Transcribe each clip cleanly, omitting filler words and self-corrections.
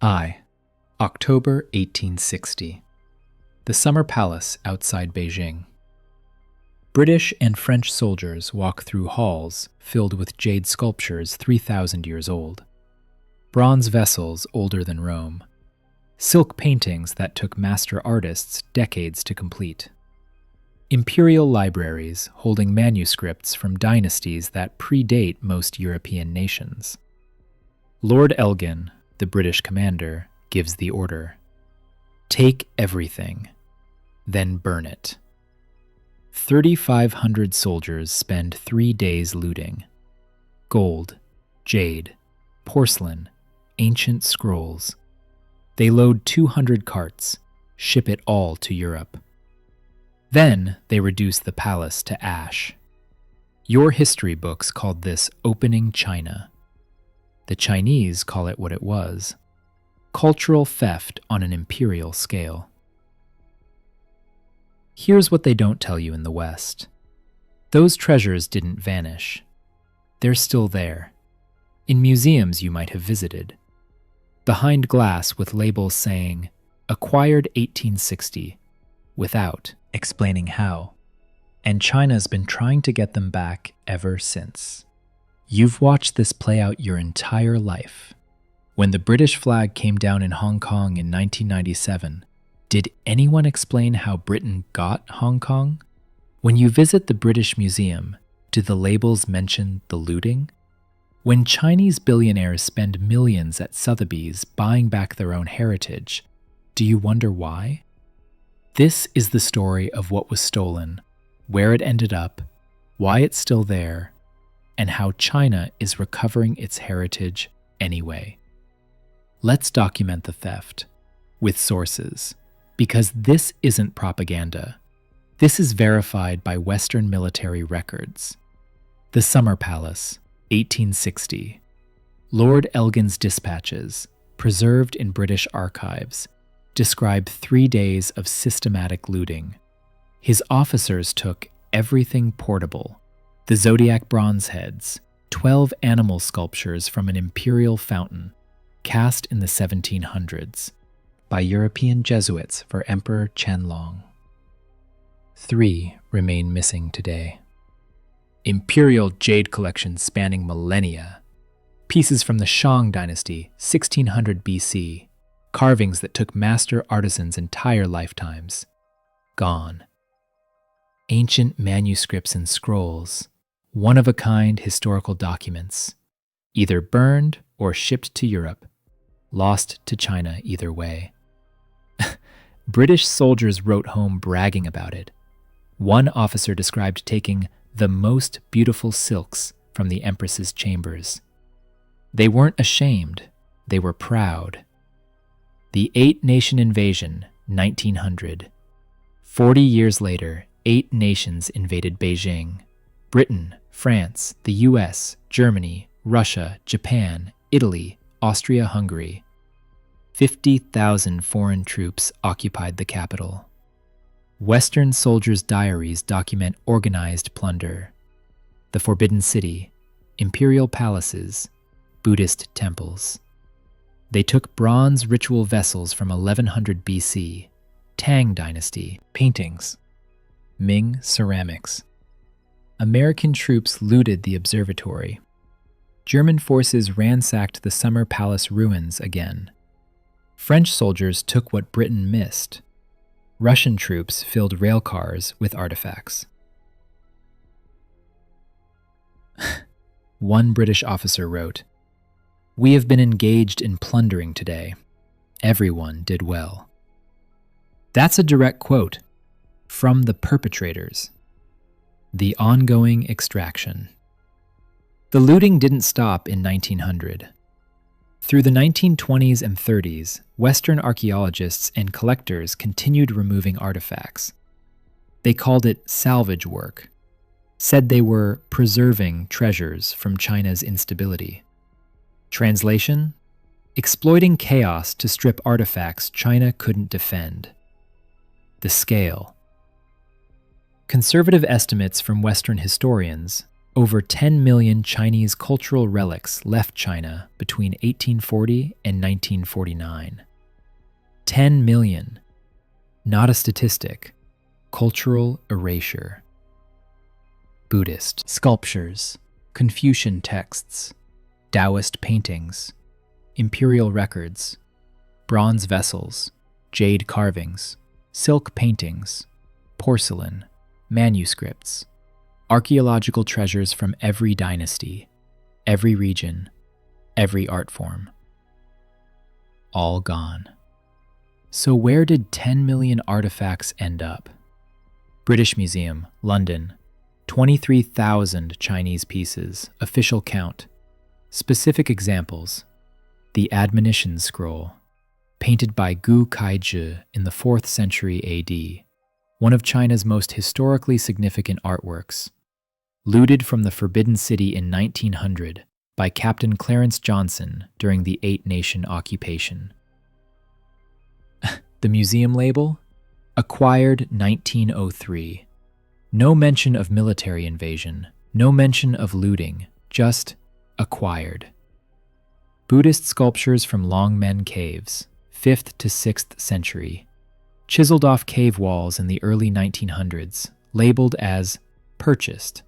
I. October 1860. The Summer Palace outside Beijing. British and French soldiers walk through halls filled with jade sculptures 3,000 years old, bronze vessels older than Rome, silk paintings that took master artists decades to complete, imperial libraries holding manuscripts from dynasties that predate most European nations. Lord Elgin, the British commander, gives the order: take everything, then burn it. 3,500 soldiers spend 3 days looting. Gold, jade, porcelain, ancient scrolls. They load 200 carts, ship it all to Europe. Then they reduce the palace to ash. Your history books called this opening China. The Chinese call it what it was: cultural theft on an imperial scale. Here's what they don't tell you in the West. Those treasures didn't vanish. They're still there, in museums you might have visited, behind glass with labels saying, "Acquired 1860," without explaining how. And China's been trying to get them back ever since. You've watched this play out your entire life. When the British flag came down in Hong Kong in 1997, did anyone explain how Britain got Hong Kong? When you visit the British Museum, do the labels mention the looting? When Chinese billionaires spend millions at Sotheby's buying back their own heritage, do you wonder why? This is the story of what was stolen, where it ended up, why it's still there, and how China is recovering its heritage anyway. Let's document the theft with sources, because this isn't propaganda. This is verified by Western military records. The Summer Palace, 1860. Lord Elgin's dispatches, preserved in British archives, describe 3 days of systematic looting. His officers took everything portable: the zodiac bronze heads, 12 animal sculptures from an imperial fountain, cast in the 1700s by European Jesuits for Emperor Qianlong. 3 remain missing today. Imperial jade collections spanning millennia. Pieces from the Shang dynasty, 1600 BC. Carvings that took master artisans entire lifetimes. Gone. Ancient manuscripts and scrolls, one-of-a-kind historical documents, either burned or shipped to Europe, lost to China either way. British soldiers wrote home bragging about it. One officer described taking the most beautiful silks from the Empress's chambers. They weren't ashamed, they were proud. The 8-nation invasion, 1900. 40 years later, 8 nations invaded Beijing: Britain, France, the US, Germany, Russia, Japan, Italy, Austria-Hungary. 50,000 foreign troops occupied the capital. Western soldiers' diaries document organized plunder: the Forbidden City, imperial palaces, Buddhist temples. They took bronze ritual vessels from 1100 BC, Tang Dynasty, paintings, Ming ceramics. American troops looted the observatory. German forces ransacked the Summer Palace ruins again. French soldiers took what Britain missed. Russian troops filled rail cars with artifacts. One British officer wrote, "We have been engaged in plundering today. Everyone did well." That's a direct quote from the perpetrators. The ongoing extraction. The looting didn't stop in 1900. Through the 1920s and 30s, Western archaeologists and collectors continued removing artifacts. They called it salvage work, said they were preserving treasures from China's instability. Translation: exploiting chaos to strip artifacts China couldn't defend. The scale. Conservative estimates from Western historians, Over 10 million Chinese cultural relics left China between 1840 and 1949. 10 million. Not a statistic. Cultural erasure. Buddhist sculptures, Confucian texts, Taoist paintings, imperial records, bronze vessels, jade carvings, silk paintings, porcelain, manuscripts, archaeological treasures from every dynasty, every region, every art form. All gone. So where did 10 million artifacts end up? British Museum, London, 23,000 Chinese pieces, official count. Specific examples: the Admonition Scroll, painted by Gu Kaizhi in the 4th century AD, one of China's most historically significant artworks, looted from the Forbidden City in 1900 by Captain Clarence Johnson during the Eight Nation occupation. The museum label? Acquired 1903. No mention of military invasion, no mention of looting, just acquired. Buddhist sculptures from Longmen Caves, 5th to 6th century, chiseled off cave walls in the early 1900s, labeled as purchased.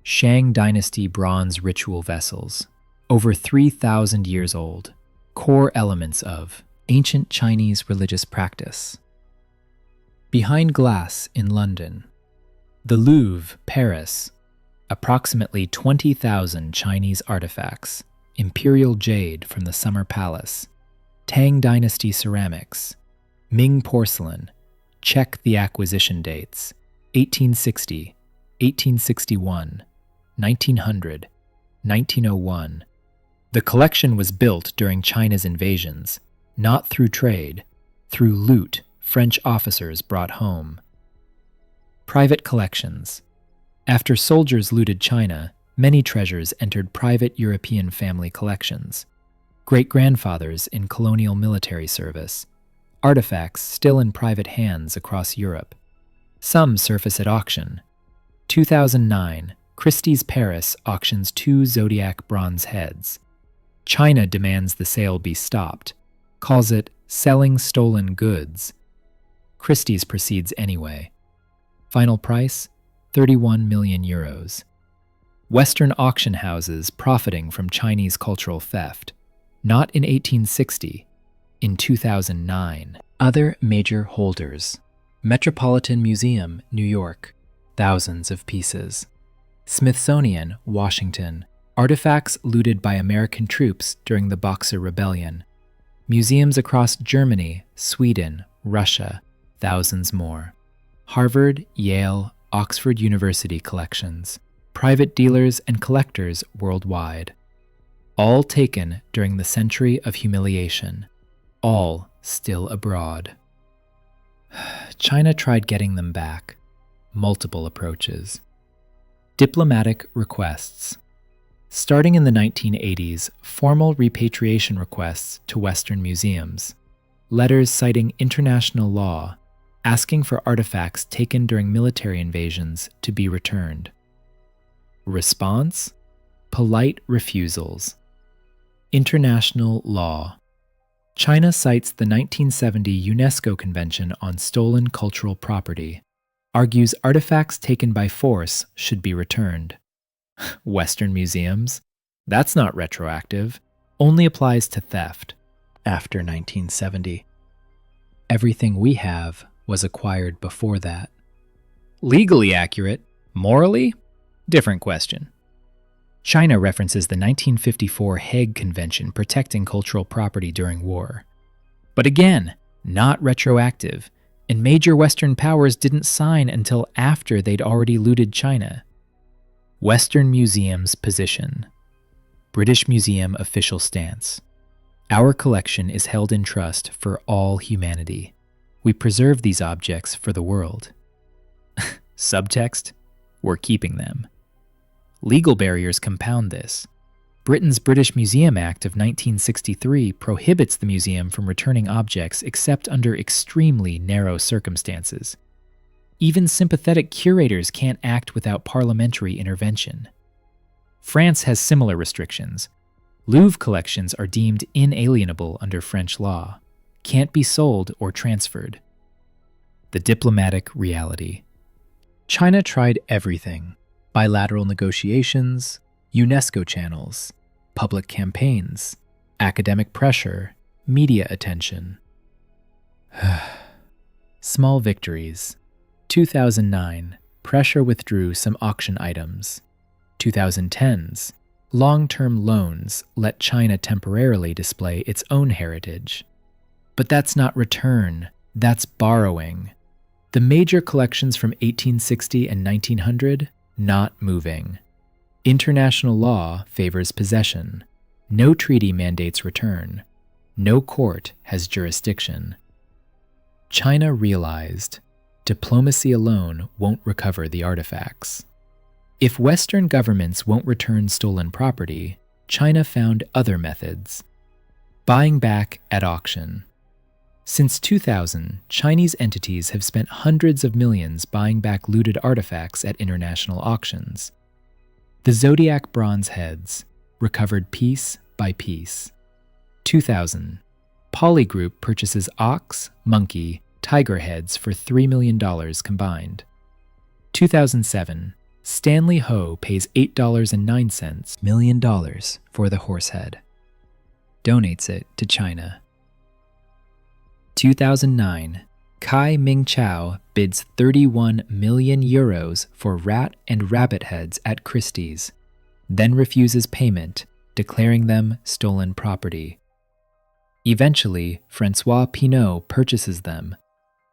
Shang Dynasty bronze ritual vessels, over 3,000 years old, core elements of ancient Chinese religious practice. Behind glass in London. The Louvre, Paris, approximately 20,000 Chinese artifacts, imperial jade from the Summer Palace, Tang Dynasty ceramics, Ming porcelain. Check the acquisition dates: 1860, 1861, 1900, 1901. The collection was built during China's invasions, not through trade, through loot French officers brought home. Private collections. After soldiers looted China, many treasures entered private European family collections. Great-grandfathers in colonial military service. Artifacts still in private hands across Europe. Some surface at auction. 2009, Christie's Paris auctions 2 Zodiac bronze heads. China demands the sale be stopped, calls it selling stolen goods. Christie's proceeds anyway. Final price, 31 million euros. Western auction houses profiting from Chinese cultural theft. Not in 1860, in 2009. Other major holders. Metropolitan Museum, New York, thousands of pieces. Smithsonian, Washington, artifacts looted by American troops during the Boxer Rebellion. Museums across Germany, Sweden, Russia, thousands more. Harvard, Yale, Oxford University collections, private dealers and collectors worldwide. All taken during the century of humiliation, all still abroad. China tried getting them back. Multiple approaches. Diplomatic requests. Starting in the 1980s, formal repatriation requests to Western museums. Letters citing international law, asking for artifacts taken during military invasions to be returned. Response? Polite refusals. International law. China cites the 1970 UNESCO Convention on Stolen Cultural Property, argues artifacts taken by force should be returned. Western museums? That's not retroactive, only applies to theft after 1970. Everything we have was acquired before that. Legally accurate, morally? Different question. China references the 1954 Hague Convention protecting cultural property during war. But again, not retroactive, and major Western powers didn't sign until after they'd already looted China. Western Museum's position. British Museum official stance. Our collection is held in trust for all humanity. We preserve these objects for the world. Subtext? We're keeping them. Legal barriers compound this. Britain's British Museum Act of 1963 prohibits the museum from returning objects except under extremely narrow circumstances. Even sympathetic curators can't act without parliamentary intervention. France has similar restrictions. Louvre collections are deemed inalienable under French law, can't be sold or transferred. The diplomatic reality. China tried everything: bilateral negotiations, UNESCO channels, public campaigns, academic pressure, media attention. Small victories. 2009, pressure withdrew some auction items. 2010s, long-term loans let China temporarily display its own heritage. But that's not return, that's borrowing. The major collections from 1860 and 1900, not moving. International law favors possession. No treaty mandates return. No court has jurisdiction. China realized diplomacy alone won't recover the artifacts. If Western governments won't return stolen property, China found other methods. Buying back at auction. Since 2000, Chinese entities have spent hundreds of millions buying back looted artifacts at international auctions. The Zodiac bronze heads, recovered piece by piece. 2000, Poly Group purchases ox, monkey, tiger heads for $3 million combined. 2007, Stanley Ho pays $8.09 million for the horse head. Donates it to China. 2009, Kai Ming-Chao bids 31 million euros for rat and rabbit heads at Christie's, then refuses payment, declaring them stolen property. Eventually, Francois Pinault purchases them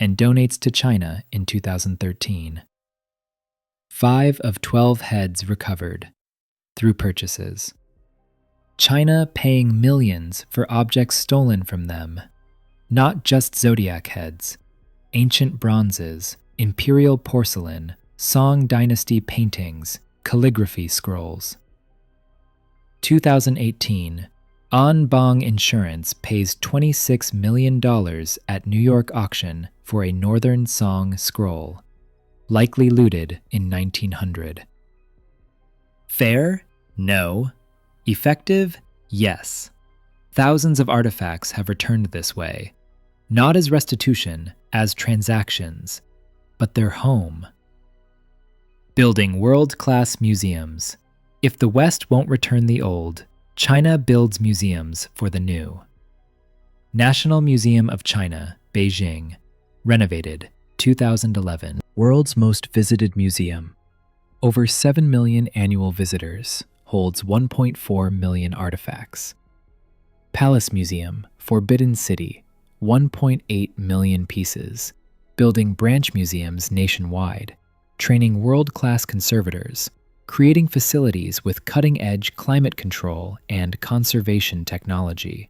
and donates to China in 2013. 5 of 12 heads recovered through purchases. China paying millions for objects stolen from them. Not just zodiac heads, ancient bronzes, imperial porcelain, Song dynasty paintings, calligraphy scrolls. 2018, An Bang Insurance pays $26 million at New York auction for a Northern Song scroll, likely looted in 1900. Fair? No. Effective? Yes. Thousands of artifacts have returned this way, not as restitution, as transactions, but their home. Building world-class museums. If the West won't return the old, China builds museums for the new. National Museum of China, Beijing, renovated, 2011. World's most visited museum. Over 7 million annual visitors, holds 1.4 million artifacts. Palace Museum, Forbidden City, 1.8 million pieces, building branch museums nationwide, training world-class conservators, creating facilities with cutting-edge climate control and conservation technology.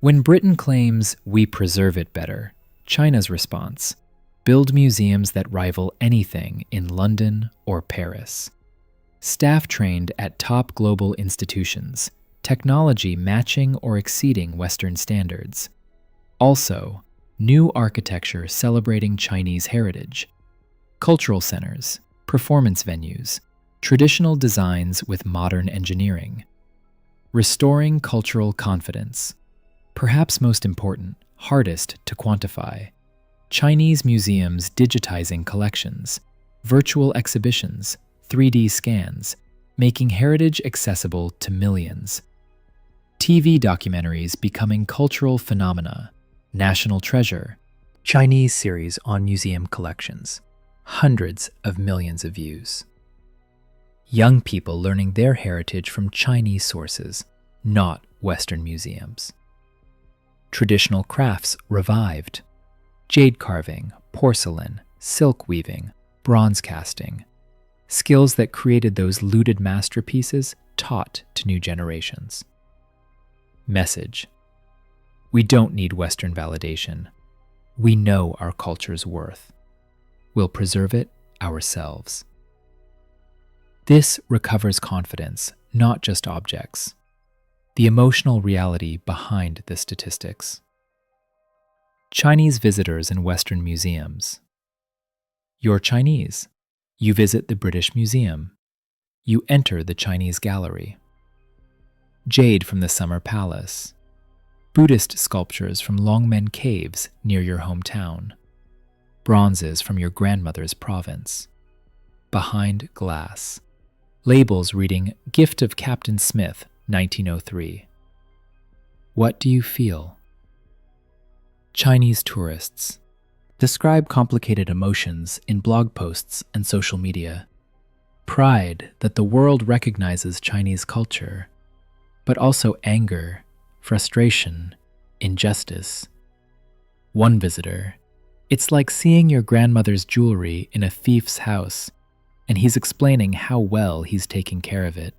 When Britain claims we preserve it better, China's response: build museums that rival anything in London or Paris. Staff trained at top global institutions, technology matching or exceeding Western standards. Also, new architecture celebrating Chinese heritage. Cultural centers, performance venues, traditional designs with modern engineering. Restoring cultural confidence. Perhaps most important, hardest to quantify. Chinese museums digitizing collections, virtual exhibitions, 3D scans, making heritage accessible to millions. TV documentaries becoming cultural phenomena. National Treasure, Chinese series on museum collections, hundreds of millions of views. Young people learning their heritage from Chinese sources, not Western museums. Traditional crafts revived. Jade carving, porcelain, silk weaving, bronze casting. Skills that created those looted masterpieces taught to new generations. Message: we don't need Western validation. We know our culture's worth. We'll preserve it ourselves. This recovers confidence, not just objects. The emotional reality behind the statistics. Chinese visitors in Western museums. You're Chinese. You visit the British Museum. You enter the Chinese Gallery. Jade from the Summer Palace. Buddhist sculptures from Longmen Caves near your hometown. Bronzes from your grandmother's province. Behind glass. Labels reading Gift of Captain Smith, 1903. What do you feel? Chinese tourists. Describe complicated emotions in blog posts and social media. Pride that the world recognizes Chinese culture, but also anger, frustration, injustice. One visitor. It's like seeing your grandmother's jewelry in a thief's house, and he's explaining how well he's taking care of it.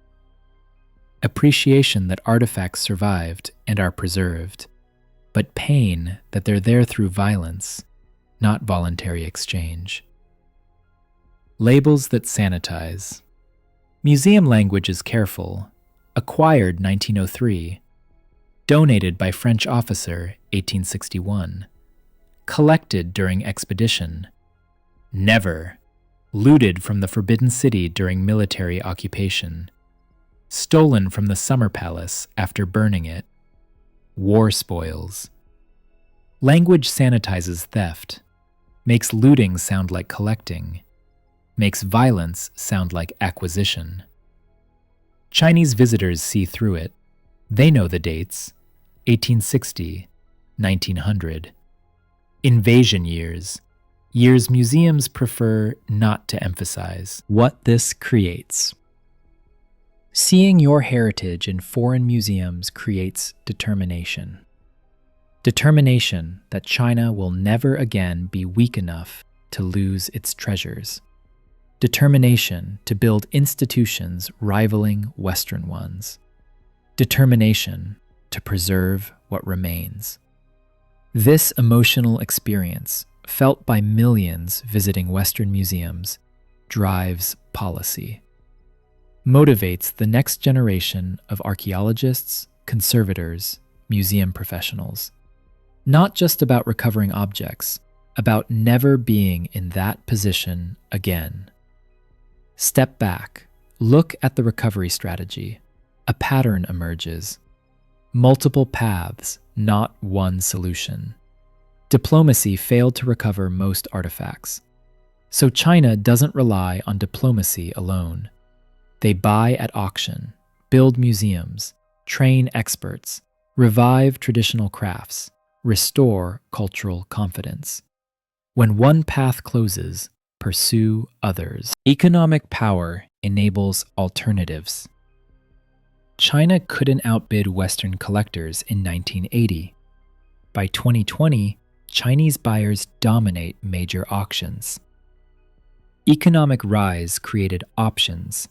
Appreciation that artifacts survived and are preserved, but pain that they're there through violence, not voluntary exchange. Labels that sanitize. Museum language is careful. Acquired 1903. Donated by French officer 1861. Collected during expedition. Never. Looted from the Forbidden City during military occupation. Stolen from the Summer Palace after burning it. War spoils. Language sanitizes theft. Makes looting sound like collecting. Makes violence sound like acquisition. Chinese visitors see through it. They know the dates: 1860, 1900. Invasion years. Years museums prefer not to emphasize. What this creates. Seeing your heritage in foreign museums creates determination. Determination that China will never again be weak enough to lose its treasures. Determination to build institutions rivaling Western ones. Determination to preserve what remains. This emotional experience, felt by millions visiting Western museums, drives policy. Motivates the next generation of archaeologists, conservators, museum professionals. Not just about recovering objects, about never being in that position again. Step back, look at the recovery strategy. A pattern emerges. Multiple paths, not one solution. Diplomacy failed to recover most artifacts. So China doesn't rely on diplomacy alone. They buy at auction, build museums, train experts, revive traditional crafts, restore cultural confidence. When one path closes, pursue others. Economic power enables alternatives. China couldn't outbid Western collectors in 1980. By 2020, Chinese buyers dominate major auctions. Economic rise created options.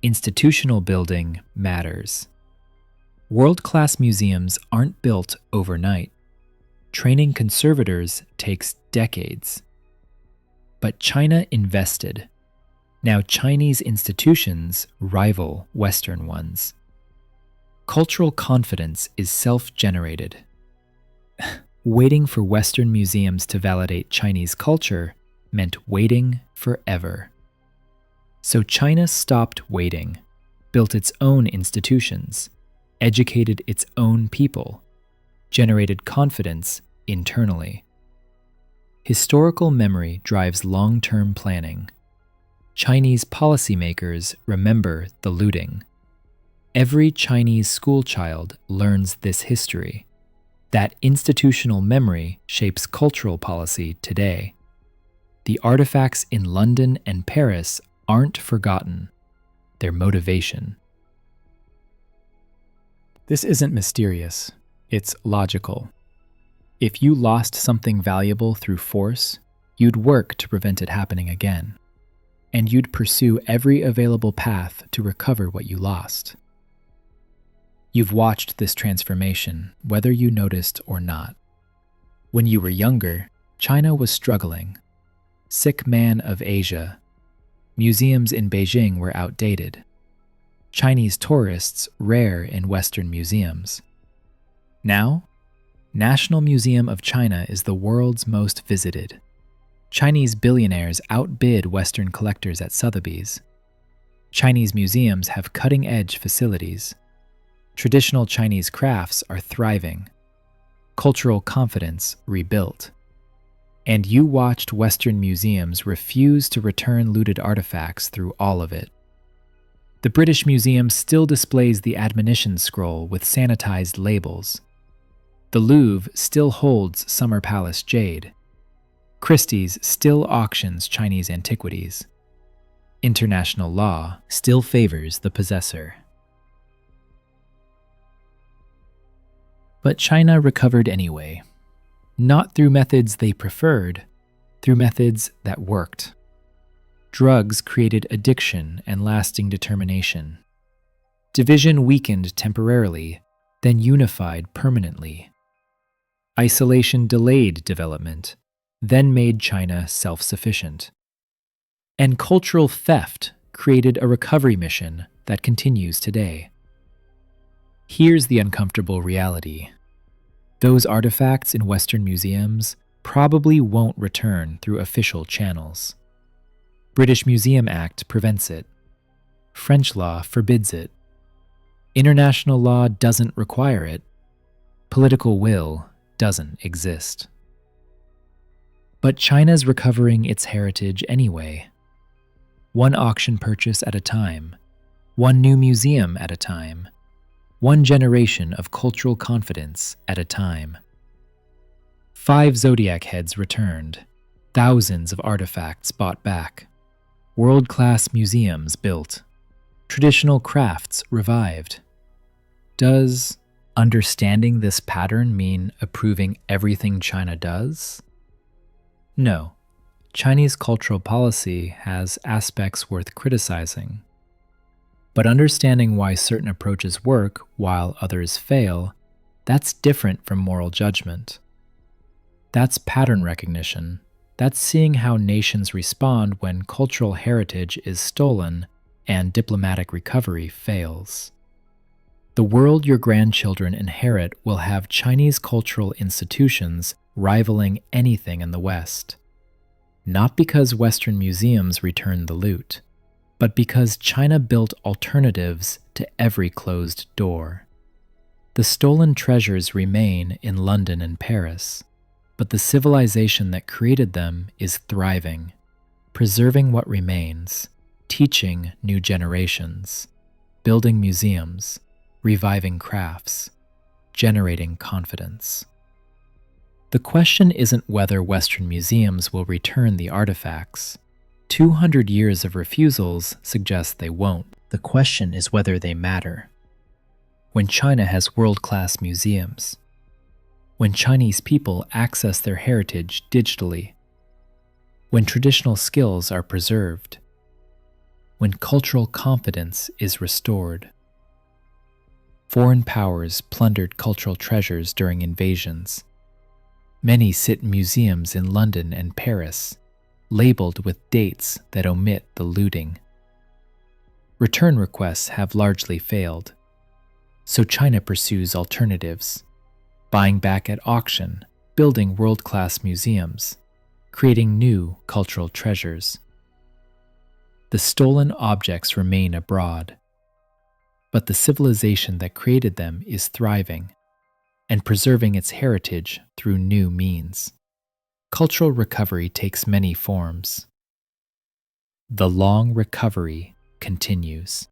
Institutional building matters. World-class museums aren't built overnight. Training conservators takes decades. But China invested. Now Chinese institutions rival Western ones. Cultural confidence is self-generated. Waiting for Western museums to validate Chinese culture meant waiting forever. So China stopped waiting, built its own institutions, educated its own people, generated confidence internally. Historical memory drives long-term planning. Chinese policymakers remember the looting. Every Chinese schoolchild learns this history. That institutional memory shapes cultural policy today. The artifacts in London and Paris aren't forgotten. They're motivation. This isn't mysterious. It's logical. If you lost something valuable through force, you'd work to prevent it happening again. And you'd pursue every available path to recover what you lost. You've watched this transformation, whether you noticed or not. When you were younger, China was struggling. Sick man of Asia. Museums in Beijing were outdated. Chinese tourists rare in Western museums. Now, National Museum of China is the world's most visited. Chinese billionaires outbid Western collectors at Sotheby's. Chinese museums have cutting-edge facilities. Traditional Chinese crafts are thriving. Cultural confidence rebuilt. And you watched Western museums refuse to return looted artifacts through all of it. The British Museum still displays the admonition scroll with sanitized labels. The Louvre still holds Summer Palace jade. Christie's still auctions Chinese antiquities. International law still favors the possessor. But China recovered anyway, not through methods they preferred, through methods that worked. Drugs created addiction and lasting determination. Division weakened temporarily, then unified permanently. Isolation delayed development, then made China self-sufficient. And cultural theft created a recovery mission that continues today. Here's the uncomfortable reality. Those artifacts in Western museums probably won't return through official channels. British Museum Act prevents it. French law forbids it. International law doesn't require it. Political will doesn't exist. But China's recovering its heritage anyway. One auction purchase at a time, one new museum at a time, one generation of cultural confidence at a time. 5 zodiac heads returned, thousands of artifacts bought back, world-class museums built, traditional crafts revived. Does understanding this pattern mean approving everything China does? No. Chinese cultural policy has aspects worth criticizing. But understanding why certain approaches work while others fail, that's different from moral judgment. That's pattern recognition. That's seeing how nations respond when cultural heritage is stolen and diplomatic recovery fails. The world your grandchildren inherit will have Chinese cultural institutions rivaling anything in the West. Not because Western museums returned the loot, but because China built alternatives to every closed door. The stolen treasures remain in London and Paris, but the civilization that created them is thriving, preserving what remains, teaching new generations, building museums, reviving crafts, generating confidence. The question isn't whether Western museums will return the artifacts. 200 years of refusals suggest they won't. The question is whether they matter. When China has world-class museums, when Chinese people access their heritage digitally, when traditional skills are preserved, when cultural confidence is restored. Foreign powers plundered cultural treasures during invasions. Many sit in museums in London and Paris, labeled with dates that omit the looting. Return requests have largely failed, so China pursues alternatives, buying back at auction, building world-class museums, creating new cultural treasures. The stolen objects remain abroad, but the civilization that created them is thriving and preserving its heritage through new means. Cultural recovery takes many forms. The long recovery continues.